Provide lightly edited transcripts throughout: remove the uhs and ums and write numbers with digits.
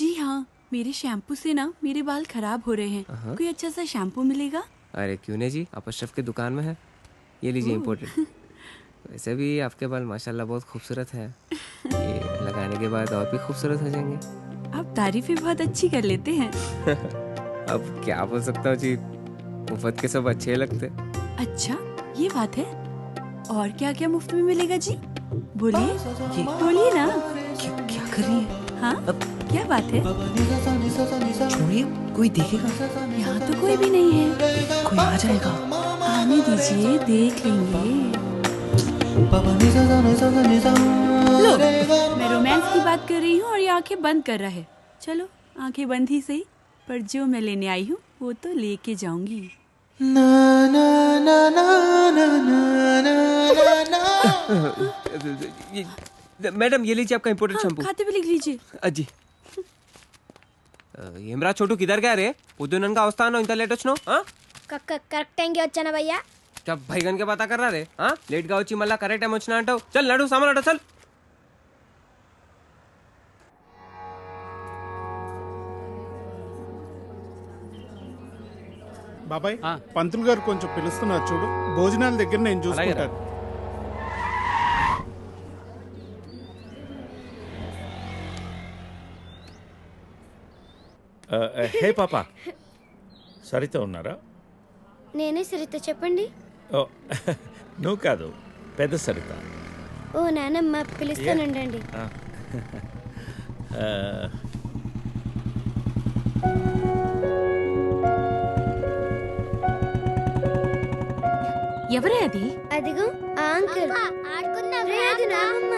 जी हाँ, मेरे शैम्पू से ना मेरे बाल खराब हो रहे हैं। कोई अच्छा सा शैम्पू मिलेगा? अरे क्यों नहीं जी, आप अशरफ की दुकान में है, ये लीजिए इम्पोर्टेड। वैसे भी आपके बाल माशाल्लाह बहुत खूबसूरत है, ये लगाने के बाद और भी खूबसूरत हो जाएंगे। आप तारीफें बहुत अच्छी कर लेते हैं। अब क्या बोल सकता हूँ जी, मुफ्त के सब अच्छे लगते। अच्छा, ये बात है। और क्या क्या मुफ्त में मिलेगा जी? बोलिए बोलिए ना। क्या कर रही है? हाँ, क्या बात है? छोड़िए, कोई देखेगा। यहाँ तो कोई भी नहीं है। कोई आ जाएगा। आने दीजिए, देख लेंगे। लो, मैं रोमांस की बात कर रही हूँ और ये आंखें बंद कर रहा है। चलो, आंखें बंद ही सही, पर जो मैं लेने आई हूँ वो तो लेके जाऊंगी। मैडम ये लीजिए आपका इम्पोर्टेड शैम्पू। खाते पे लिख लीजिए। अजी ఏమ్రా చోటు కిదర్ గా రే పొద్దుననగా వస్తాను ఇంత లేట్ వచ్చినావు కరెక్ట్ టైంకి వచ్చానా భయ్యా क्या भैगन के पता कर रहा रे लेट గా వచ్చి మళ్ళా కరెక్ట్ టైం వచ్చినా అంటావు చల్ నడు సామాన్ అడ చల్ బాబాయ్ పంతులు గారు కొంచెం పిలుస్తున్నారు చూడు భోజనాల దగ్గర నేను చూసుకుంటాను హే పాప సరిత ఉన్నారా నేనే సరిత చెప్పండి ఓ నువ్వు కాదు పెద్ద సరిత ఓ నానమ్మ పిలుస్తానండి ఎవరే అది? అదిగో ఆ అంకుల్ ఆడుకుందాం రే అది నానమ్మ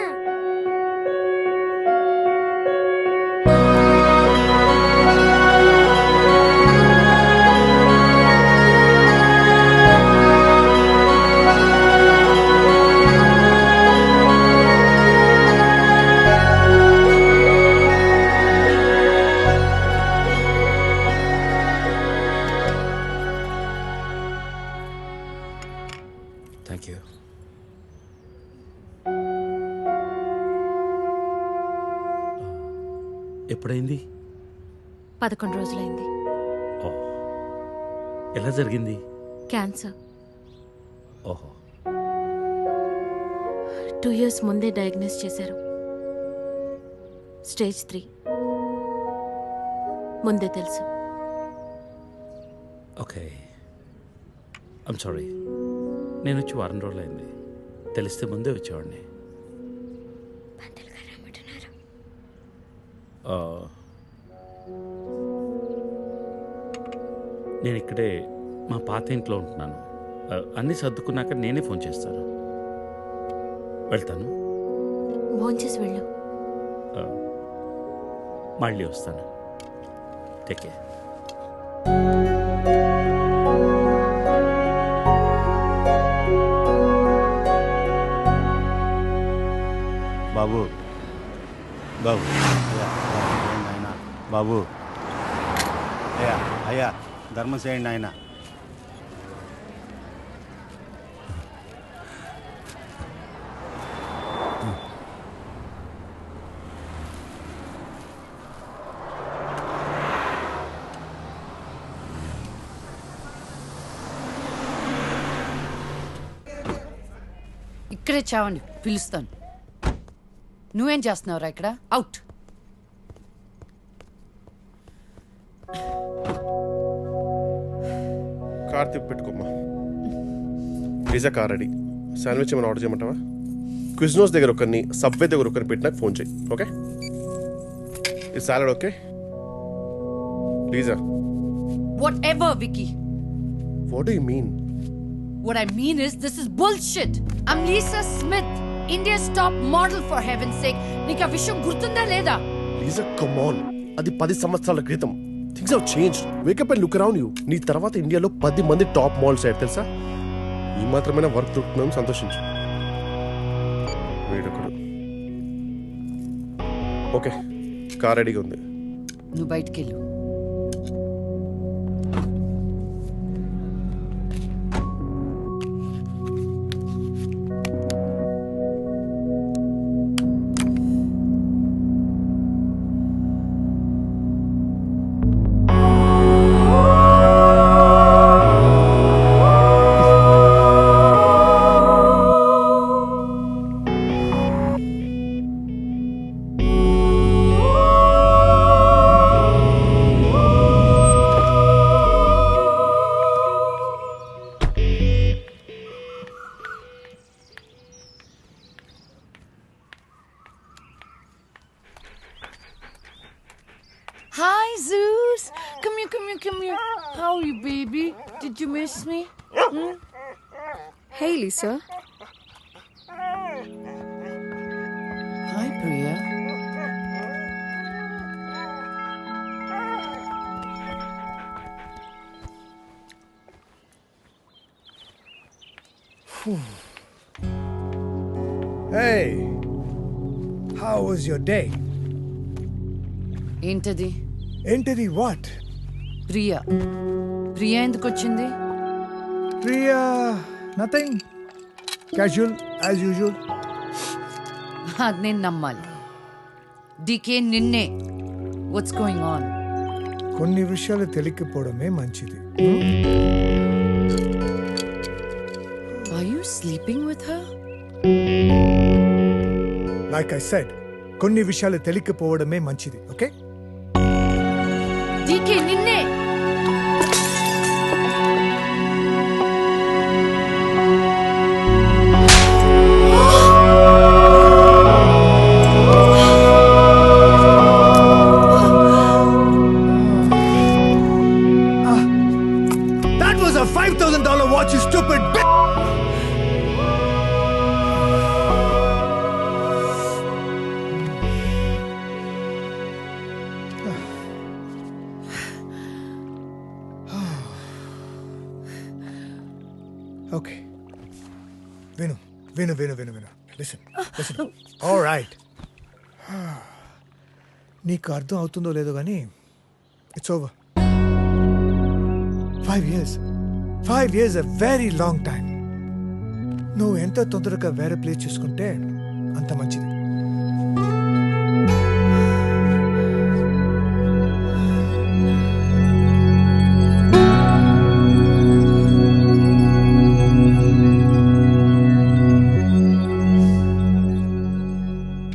థ్యాంక్ యూ ఎప్పుడైంది 11 రోజులైంది. ఓ ఎలా జరిగింది క్యాన్సర్. ఓహో 2 years ముందే డయాగ్నోస్ చేశారు. స్టేజ్ 3 ముందే తెలుసు. ఓకే ఐమ్ సారీ నేను వచ్చి వారం రోజులైంది తెలిస్తే ముందే వచ్చేవాడిని నేను ఇక్కడే మా పాత ఇంట్లో ఉంటున్నాను అన్నీ సర్దుకున్నాక నేనే ఫోన్ చేస్తాను వెళ్తాను భోంచేసి వెళ్ళు. మళ్ళీ వస్తాను టేక్ కేర్ బాబు బాబు ఆయన బాబు అయ్యా అయ్యా ధర్మం చేయండి ఆయన ఇక్కడే చావండి పిలుస్తాను. నువ్వేం చేస్తున్నావురా ఇక్కడ? అవుట్. కార్ తిప్పి పెట్టుకోమ్మా. Pizza car ready. శాండ్విచ్ ఏమైనా ఆర్డర్ చేయమంటావా? క్విజ్నోస్ దగ్గర ఒకరిని, సబ్వే దగ్గర ఒకరిని పెట్టి నాకు ఫోన్ చేయి. ఓకే? ఈ salad okay? లీజా. Whatever, Vicky. What do you mean? What I mean is this is bullshit. I'm Lisa Smith, India's top model for heaven's sake. నీకు ఆ విషయం గుర్తుందా లేదా? లీజా కమ్ ఆన్. అది 10 సంవత్సరాల క్రితం. Things have changed. Wake up and look around you. నీ తర్వాత ఇండియాలో 10 మంది టాప్ మోడల్స్ అయ్యారు తెలుసా? ఈ మాత్రమైనా వర్క్ దొరుకుతుందని సంతోషించు. వేడొకడు. ఓకే, కార్ రెడీగా ఉంది. నువ్వు బయటికి వెళ్ళు. Hi, Zeus. Come here. How are you, baby? Did you miss me? Hey, Lisa. Hi, Priya. Hey, how was your day? ఏంటది? Entity what? ప్రియా ఎందుకు వచ్చింది? Priya, nothing. Casual, as usual. అది నేను నమ్మాలి. డికే నిన్నే. What's going on? కొన్ని విషయాలు తెలియకపోవడమే మంచిది. Are you sleeping with her? Like I said, కొన్ని విషయాలు తెలియకపోవడమే మంచిది, ఓకే? డికే నిన్నే. That was a $5,000 watch, you stupid bitch! Okay. Vinu. Listen. All right. నీకు అర్థం అవుతుందో లేదో కానీ it's over. 5 years. 5 years a very long time. నువ్వు ఎంత తొందరగా వేరే ప్లేస్ చూసుకుంటే అంత మంచిది.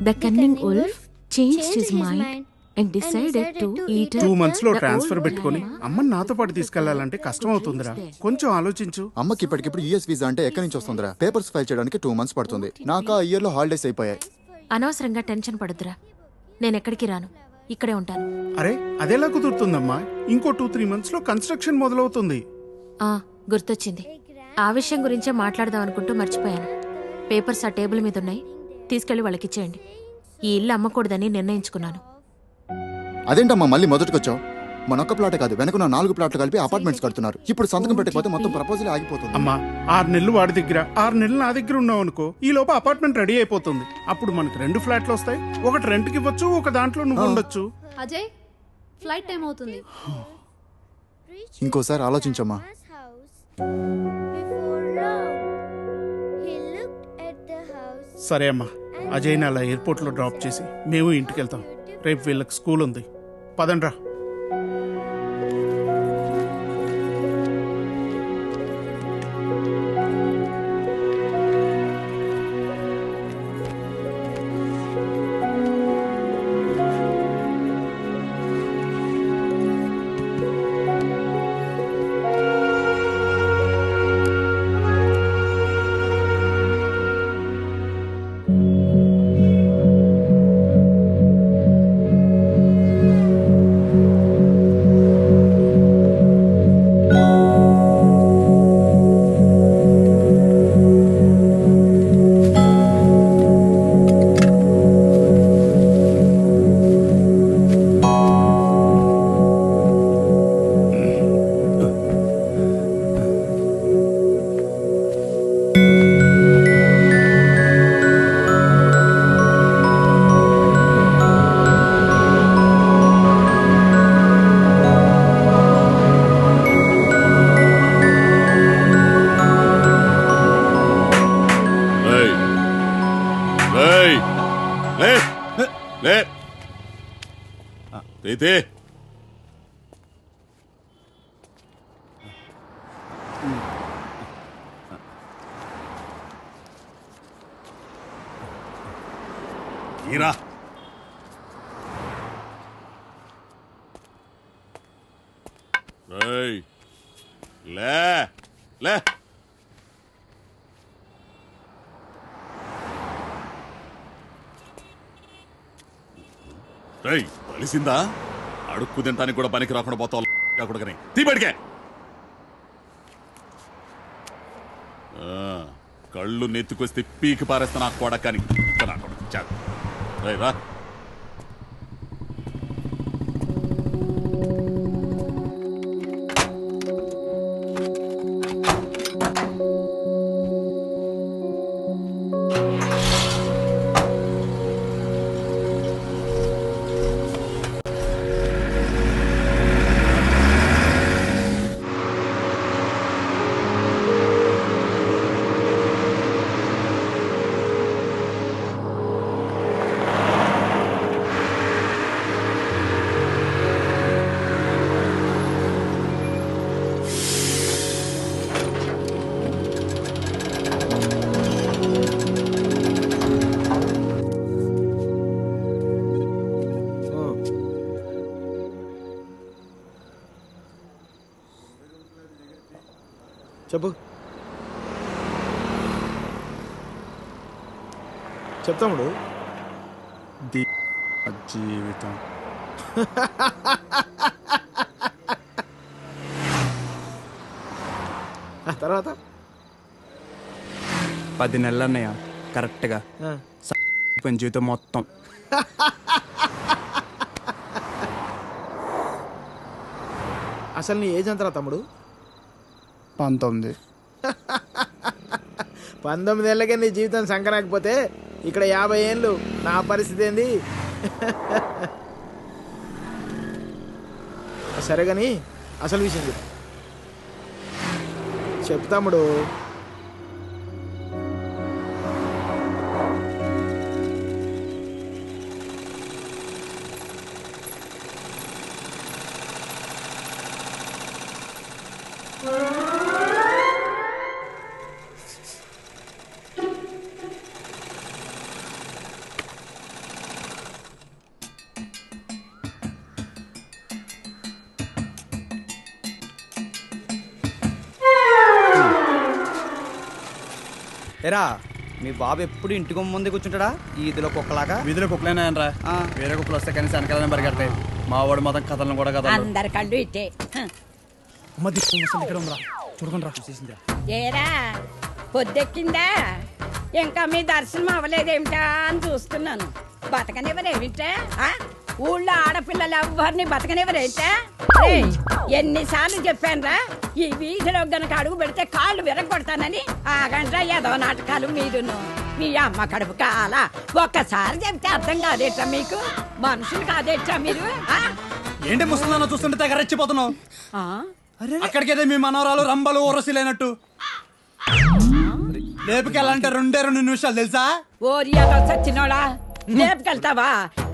The cunning wolf changed his mind and decided to eat 2 months లో ట్రాన్స్ఫర్ పెట్టుకొని అమ్మని నాతో పాటు తీసుకెళ్లాలంటే కష్టం అవుతుందిరా. కొంచెం ఆలోచించు. అమ్మకి ఇప్పటికిప్పుడు యూఎస్ వీసా అంటే ఎక్కడి నుంచి వస్తుందిరా? పేపర్స్ ఫైల్ చేయడానికి 2 months పడుతుంది. నాకు ఆ ఇయర్ లో హాలిడేస్ అయిపోయాయి. అనవసరంగా టెన్షన్ పడుతురా. నేను ఎక్కడికి రాను, ఇక్కడే ఉంటాను. అరే అదెలా కుదురుతుందమ్మా? ఇంకో 2-3 months లో కన్స్ట్రక్షన్ మొదలవుతుంది. గుర్తొచ్చింది. ఆ విషయం గురించే మాట్లాడదాం అనుకుంటూ మర్చిపోయాను. పేపర్స్ ఆ టేబుల్ మీద ఉన్నాయి, తీసుకెళ్లి వాళ్ళకిచ్చేయండి. ఈ ఇల్లు అమ్మకూడదని నిర్ణయించుకున్నాను. అదేంటమ్మా మళ్ళీ మొదటికొచ్చావు? మనొక్క ప్లాట్ కాదు, వెనక 4 ప్లాట్లు కలిపి అపార్ట్మెంట్స్ కడుతున్నారు. ఇప్పుడు సంతకం పెట్టకపోతే మొత్తం ప్రపోజల్ ఆగిపోతుంది. అమ్మా 6 నెలలు వాడి దగ్గర, 6 నెలలు నా దగ్గర ఉన్నావు అనుకో, ఈ లోపు అపార్ట్మెంట్ రెడీ అయిపోతుంది. అప్పుడు మనకు 2 ఫ్లాట్లు వస్తాయి. ఒకటి రెంట్కి ఇవ్వచ్చు, ఒక దాంట్లో నువ్వు ఉండొచ్చు. అజయ్, ఫ్లైట్ టైం అవుతుంది. ఇంకోసారి ఆలోచించమ్మా. సరే అమ్మా, అజయ్ని అలా ఎయిర్పోర్ట్లో డ్రాప్ చేసి మేము ఇంటికి వెళ్తాం. రేపు వీళ్ళకి స్కూల్ ఉంది. పదండ్రా. ప్రీతి, ఈరా. లే లే. కలిసిందా? అడుక్కు తింటానికి కూడా పనికి రాకుండా పోతావు కొడుకని తీ బడికే. కళ్ళు నెత్తుకొస్తే పీకి పారేస్తా నాకు కొడకని నా కొడుకు రా. చెప్పు. చెప్తాముడు. జీవితం తర్వాత 10 నెలలు అన్నయ్య కరెక్ట్గా జీవితం మొత్తం. అసలు నీ ఏజ్ ఎంతరా తమ్ముడు? 19. 19 ఏళ్ళకే నీ జీవితం సంకరాకపోతే ఇక్కడ 50 ఏళ్ళు నా పరిస్థితి ఏంది? సరే కానీ అసలు విషయం చెప్పు తమ్ముడు. ఎరా మీ బాబు ఎప్పుడు ఇంటికి ముందే కూర్చుంటాడా ఈదిలో కుక్కలాగా? వీధిలో కుక్కలేనాయనరా, వేరే కుక్కలు వస్తే కనీసం వెనకాలని పరిగెడతాయి. మా వాడు మొత్తం కథలను కూడా కదా అందరి కళ్ళు ఇట్టే. ఇక్కడ ఉందా చూడకుండా రా, చూసేసిందా? ఏరా పొద్దెక్కిందా? ఇంకా మీ దర్శనం అవ్వలేదేమిటా అని చూస్తున్నాను. బతకనివ్వరేమిటా? ఊళ్ళో ఆడపిల్లలు ఎవరిని బతకనివ్వరేంటా? ఎన్నిసార్లు చెప్పానురా, ఈ వీధిలో గనక అడుగు పెడితే కాళ్ళు విరగొడతానని. ఆగండ్రా ఏదో నాటకాలు మీరును. మీ అమ్మ కడుపు కాల ఒక్కసారి చెప్తే అర్థం కాదేట్రా మీకు? మనుషులు కాదేట్రా మీరు? ఏంటి ముసలినా చూస్తుంటే తెగ రెచ్చిపోతున్నావు? అక్కడికైతే మీ మనవరాలు రంబలు ఊరసి లేనట్టు లేపుకెళ్ళాలంటే 2 నిమిషాలు తెలుసా? ఓరియాతో చచ్చినోడా, లేపుకెళ్తావా?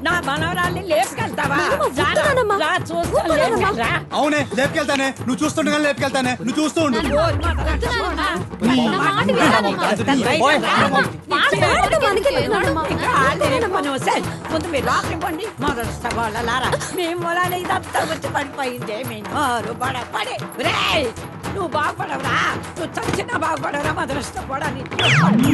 నా మనవరాల్ని లేపుకెళ్తావా? అవునే లేపుకెళ్తానే, నువ్వు చూస్తుండగా లేపుకెళ్తానే, నువ్వు చూస్తూ ఉండు. ముందు మీరు రాత్రి పండి మొదలుస్తారా మీ మూలాన్ని ఇదంతా వచ్చి పడిపోయిందే. పడి నువ్వు బాగుపడవరా, నువ్వు చచ్చినా బాగుపడవరా మొదలుస్తా